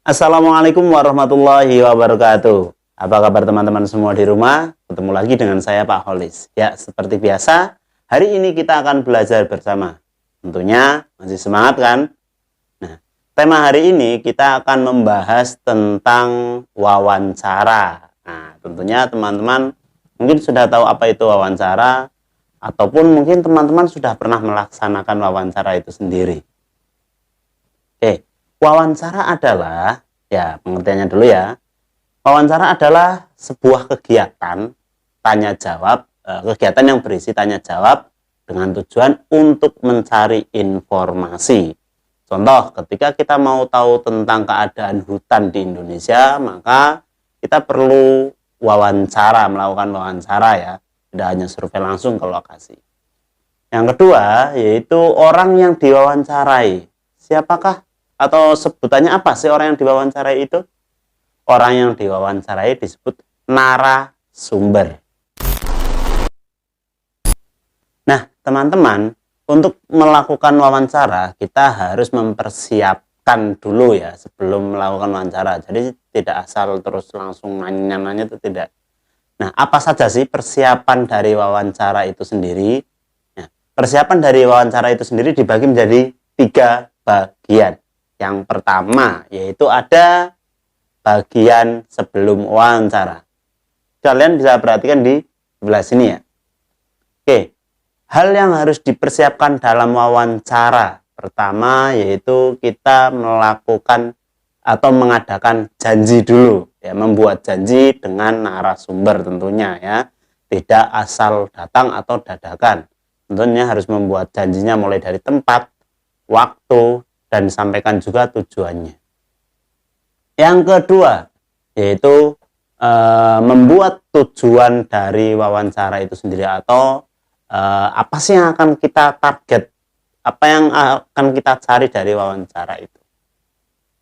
Assalamualaikum warahmatullahi wabarakatuh. Apa kabar teman-teman semua di rumah? Ketemu lagi dengan saya Pak Holis. Ya, seperti biasa, hari ini kita akan belajar bersama. Tentunya masih semangat kan? Nah, tema hari ini kita akan membahas tentang wawancara. Nah, tentunya teman-teman mungkin sudah tahu apa itu wawancara, ataupun mungkin teman-teman sudah pernah melaksanakan wawancara itu sendiri. Oke, wawancara adalah, ya pengertiannya dulu ya. Wawancara adalah sebuah kegiatan tanya jawab, kegiatan yang berisi tanya jawab dengan tujuan untuk mencari informasi. Contoh, ketika kita mau tahu tentang keadaan hutan di Indonesia, maka kita perlu melakukan wawancara ya, tidak hanya survei langsung ke lokasi. Yang kedua, yaitu orang yang diwawancarai. Siapakah atau sebutannya apa sih orang yang diwawancarai itu? Orang yang diwawancarai disebut narasumber. Nah, teman-teman, untuk melakukan wawancara, kita harus mempersiapkan dulu ya sebelum melakukan wawancara. Jadi tidak asal terus langsung nanya-nanya itu tidak. Nah, apa saja sih persiapan dari wawancara itu sendiri? Nah, persiapan dari wawancara itu sendiri dibagi menjadi 3 bagian. Yang pertama, yaitu ada bagian sebelum wawancara. Kalian bisa perhatikan di sebelah sini ya. Oke, hal yang harus dipersiapkan dalam wawancara pertama yaitu kita melakukan atau mengadakan janji dulu ya, membuat janji dengan narasumber tentunya ya, tidak asal datang atau dadakan. Tentunya harus membuat janjinya mulai dari tempat, waktu, dan sampaikan juga tujuannya. Yang kedua yaitu membuat tujuan dari wawancara itu sendiri, atau apa sih yang akan kita target, apa yang akan kita cari dari wawancara itu.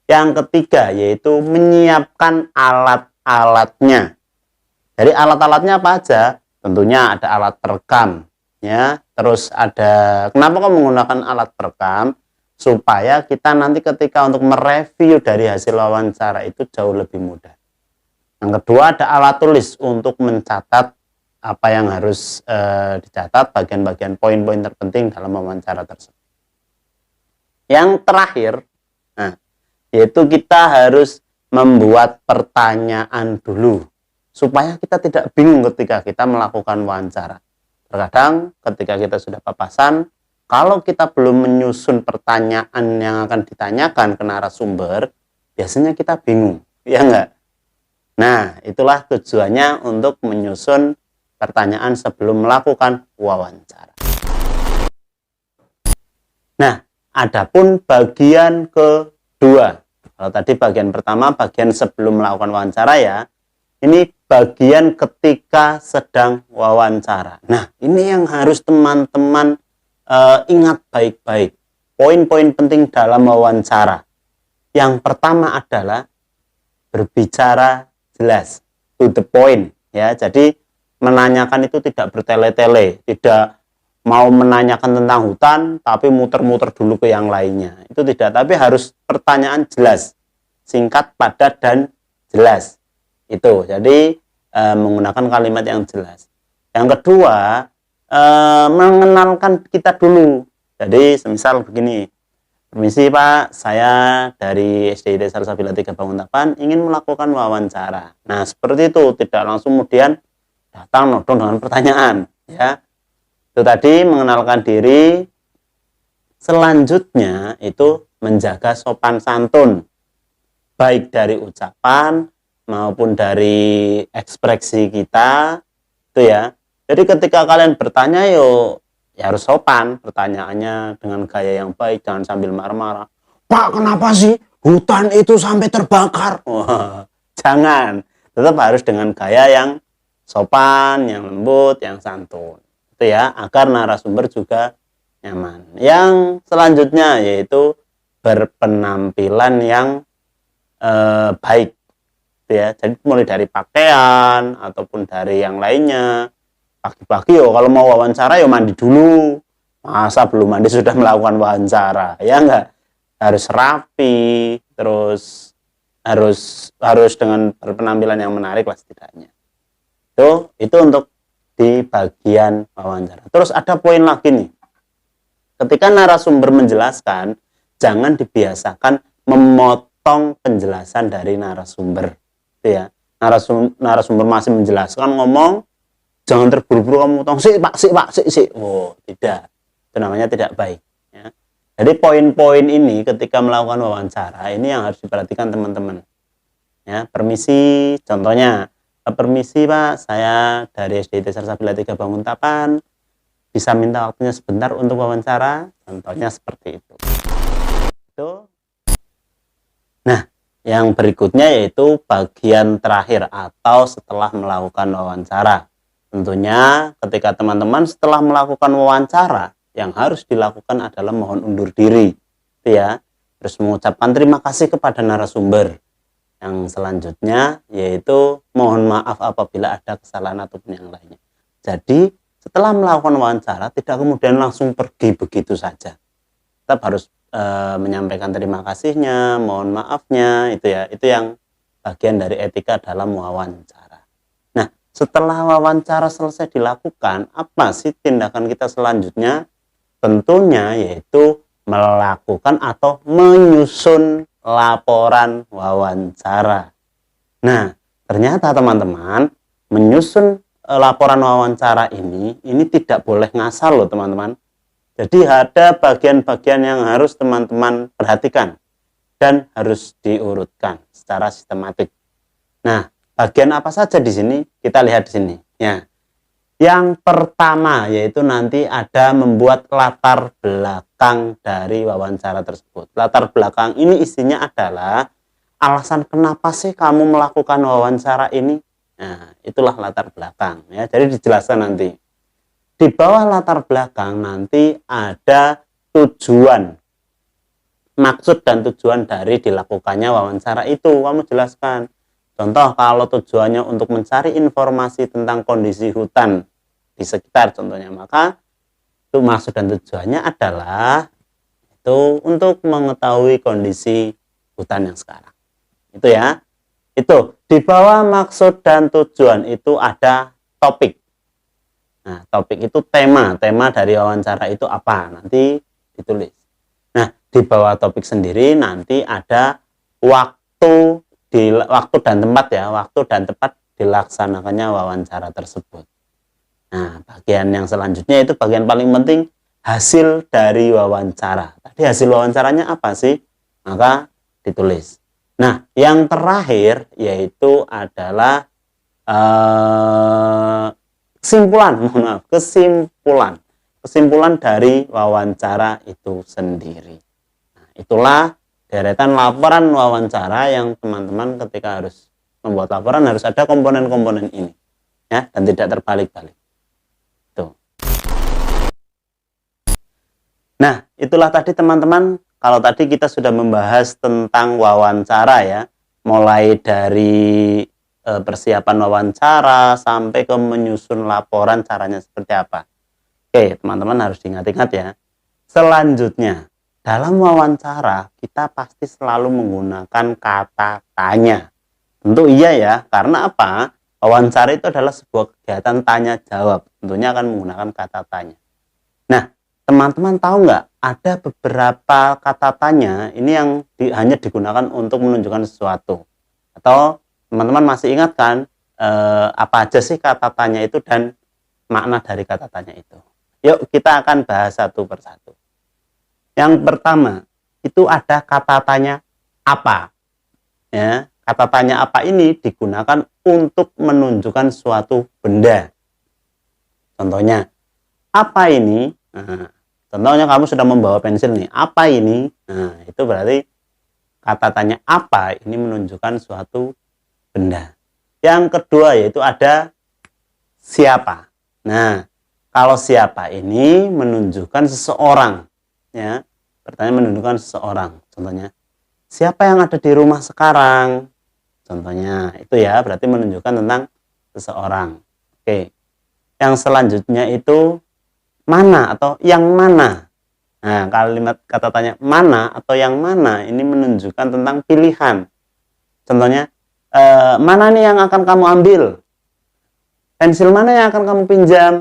Yang ketiga yaitu menyiapkan alat-alatnya. Jadi alat-alatnya apa aja? Tentunya ada alat perekam ya, terus ada, kenapa kok menggunakan alat perekam? Supaya kita nanti ketika untuk mereview dari hasil wawancara itu jauh lebih mudah. Yang kedua ada alat tulis untuk mencatat apa yang harus dicatat, bagian-bagian poin-poin terpenting dalam wawancara tersebut. Yang terakhir, yaitu kita harus membuat pertanyaan dulu supaya kita tidak bingung ketika kita melakukan wawancara. Terkadang ketika kita sudah papasan, kalau kita belum menyusun pertanyaan yang akan ditanyakan ke narasumber, biasanya kita bingung, ya enggak? Nah, itulah tujuannya untuk menyusun pertanyaan sebelum melakukan wawancara. Nah, adapun bagian kedua. Kalau tadi bagian pertama, bagian sebelum melakukan wawancara ya. Ini bagian ketika sedang wawancara. Nah, ini yang harus teman-teman ingat baik-baik. Poin-poin penting dalam wawancara. Yang pertama adalah berbicara jelas, to the point ya. Jadi menanyakan itu tidak bertele-tele, tidak mau menanyakan tentang hutan tapi muter-muter dulu ke yang lainnya. Itu tidak, tapi harus pertanyaan jelas, singkat, padat, dan jelas. Itu. Jadi menggunakan kalimat yang jelas. Yang kedua, mengenalkan kita dulu. Jadi semisal begini, permisi Pak, saya dari SDIT Salsabila 3 Banguntapan ingin melakukan wawancara. Nah seperti itu, tidak langsung kemudian datang nodong dengan pertanyaan ya. Itu tadi mengenalkan diri. Selanjutnya itu menjaga sopan santun, baik dari ucapan maupun dari ekspresi kita itu ya. Jadi ketika kalian bertanya ya harus sopan pertanyaannya, dengan gaya yang baik, jangan sambil marah-marah. Pak, kenapa sih hutan itu sampai terbakar? Wah, jangan. Tetap harus dengan gaya yang sopan, yang lembut, yang santun. Itu ya, agar narasumber juga nyaman. Yang selanjutnya yaitu berpenampilan yang baik. Itu ya. Jadi mulai dari pakaian ataupun dari yang lainnya. Pagi-pagi yo kalau mau wawancara yo mandi dulu. Masa belum mandi sudah melakukan wawancara? Ya enggak, harus rapi, terus harus dengan berpenampilan yang menarik lah setidaknya. Itu untuk di bagian wawancara. Terus ada poin lagi nih. Ketika narasumber menjelaskan, jangan dibiasakan memotong penjelasan dari narasumber. Itu ya. Narasumber masih menjelaskan ngomong, jangan terburu-buru kamu potong, sik. Oh, tidak. Itu namanya tidak baik. Ya. Jadi poin-poin ini ketika melakukan wawancara, ini yang harus diperhatikan teman-teman. Ya, permisi, contohnya, permisi Pak, saya dari SDIT Salsabila 3 Banguntapan, bisa minta waktunya sebentar untuk wawancara, contohnya seperti itu. Nah, yang berikutnya yaitu bagian terakhir atau setelah melakukan wawancara. Tentunya ketika teman-teman setelah melakukan wawancara, yang harus dilakukan adalah mohon undur diri, itu ya. Terus mengucapkan terima kasih kepada narasumber. Yang selanjutnya yaitu mohon maaf apabila ada kesalahan ataupun yang lainnya. Jadi setelah melakukan wawancara tidak kemudian langsung pergi begitu saja. Tetap harus menyampaikan terima kasihnya, mohon maafnya, itu ya. Itu yang bagian dari etika dalam wawancara. Nah, setelah wawancara selesai dilakukan, apa sih tindakan kita selanjutnya? Tentunya yaitu melakukan atau menyusun laporan wawancara. Nah, ternyata teman-teman, menyusun laporan wawancara ini tidak boleh ngasal loh teman-teman. Jadi ada bagian-bagian yang harus teman-teman perhatikan dan harus diurutkan secara sistematik. Nah, bagian apa saja di sini? Kita lihat di sini. Ya. Yang pertama yaitu nanti ada membuat latar belakang dari wawancara tersebut. Latar belakang ini isinya adalah alasan kenapa sih kamu melakukan wawancara ini. Nah, itulah latar belakang ya. Jadi dijelaskan nanti. Di bawah latar belakang nanti ada tujuan. Maksud dan tujuan dari dilakukannya wawancara itu kamu jelaskan. Contoh kalau tujuannya untuk mencari informasi tentang kondisi hutan di sekitar contohnya, maka itu maksud dan tujuannya adalah itu untuk mengetahui kondisi hutan yang sekarang. Itu ya. Itu di bawah maksud dan tujuan itu ada topik. Nah, topik itu tema dari wawancara itu apa? Nanti ditulis. Nah, di bawah topik sendiri nanti ada waktu dan tempat ya, waktu dan tempat dilaksanakannya wawancara tersebut. Nah, bagian yang selanjutnya itu bagian paling penting, hasil dari wawancara. Tadi hasil wawancaranya apa sih? Maka ditulis. Nah, yang terakhir yaitu adalah kesimpulan dari wawancara itu sendiri. Nah, itulah deretan laporan wawancara yang teman-teman ketika harus membuat laporan harus ada komponen-komponen ini ya, dan tidak terbalik-balik. Nah, itulah tadi teman-teman, kalau tadi kita sudah membahas tentang wawancara ya, mulai dari persiapan wawancara sampai ke menyusun laporan caranya seperti apa. Oke, teman-teman harus diingat-ingat ya. Selanjutnya, dalam wawancara kita pasti selalu menggunakan kata tanya. Tentu iya ya, karena apa? Wawancara itu adalah sebuah kegiatan tanya jawab, tentunya akan menggunakan kata tanya. Nah, teman-teman tahu nggak, ada beberapa kata tanya ini yang hanya digunakan untuk menunjukkan sesuatu. Atau teman-teman masih ingat kan apa aja sih kata tanya itu dan makna dari kata tanya itu? Yuk kita akan bahas satu persatu. Yang pertama itu ada kata tanya apa. Ya, kata tanya apa ini digunakan untuk menunjukkan suatu benda. Contohnya, apa ini? Nah, contohnya kamu sudah membawa pensil nih, apa ini? Nah, itu berarti kata tanya apa ini menunjukkan suatu benda. Yang kedua yaitu ada siapa. Nah, kalau siapa ini menunjukkan seseorang, ya. Pertanyaan menunjukkan seseorang. Contohnya, siapa yang ada di rumah sekarang? Contohnya itu ya, berarti menunjukkan tentang seseorang. Oke. Yang selanjutnya itu mana atau yang mana. Nah, kalimat kata tanya mana atau yang mana ini menunjukkan tentang pilihan. Contohnya, mana nih yang akan kamu ambil? Pensil mana yang akan kamu pinjam?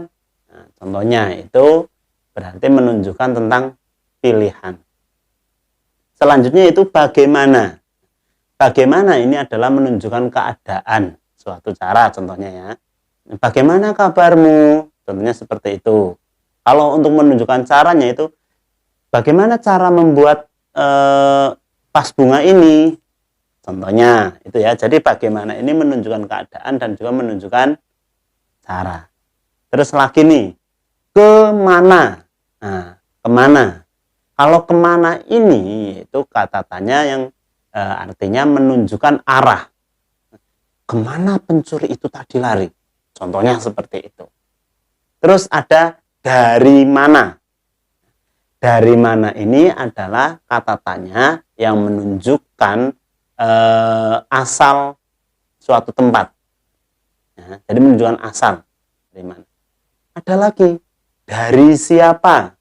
Nah, contohnya itu berarti menunjukkan tentang pilihan. Selanjutnya itu bagaimana. Bagaimana ini adalah menunjukkan keadaan suatu cara, contohnya ya. Bagaimana kabarmu? Contohnya seperti itu. Kalau untuk menunjukkan caranya itu, bagaimana cara membuat vas bunga ini? Contohnya itu ya. Jadi bagaimana ini menunjukkan keadaan dan juga menunjukkan cara. Terus lagi nih, kemana? Nah, kemana? Kalau kemana ini itu kata tanya yang artinya menunjukkan arah. Kemana pencuri itu tadi lari? Contohnya seperti itu. Terus ada dari mana? Dari mana ini adalah kata tanya yang menunjukkan asal suatu tempat. Ya, jadi menunjukkan asal dari mana. Ada lagi dari siapa?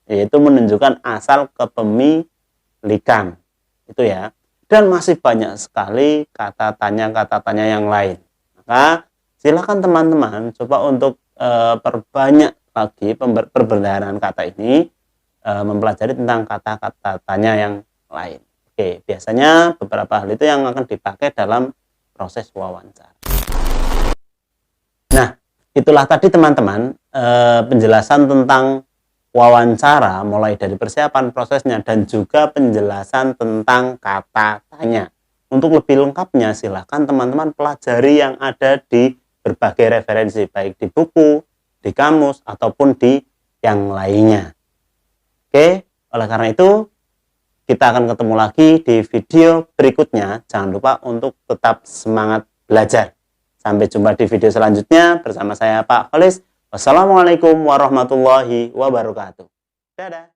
Yaitu menunjukkan asal kepemilikan. Itu ya. Dan masih banyak sekali kata tanya yang lain. Maka silakan teman-teman coba untuk perbanyak lagi perbendaharaan kata ini, mempelajari tentang kata-kata tanya yang lain. Oke, biasanya beberapa hal itu yang akan dipakai dalam proses wawancara. Nah, itulah tadi teman-teman penjelasan tentang wawancara, mulai dari persiapan prosesnya dan juga penjelasan tentang kata tanya. Untuk lebih lengkapnya silahkan teman-teman pelajari yang ada di berbagai referensi, baik di buku, di kamus, ataupun di yang lainnya. Oke, oleh karena itu kita akan ketemu lagi di video berikutnya. Jangan lupa untuk tetap semangat belajar. Sampai jumpa di video selanjutnya bersama saya Pak Kholis. Wassalamualaikum warahmatullahi wabarakatuh. Dadah.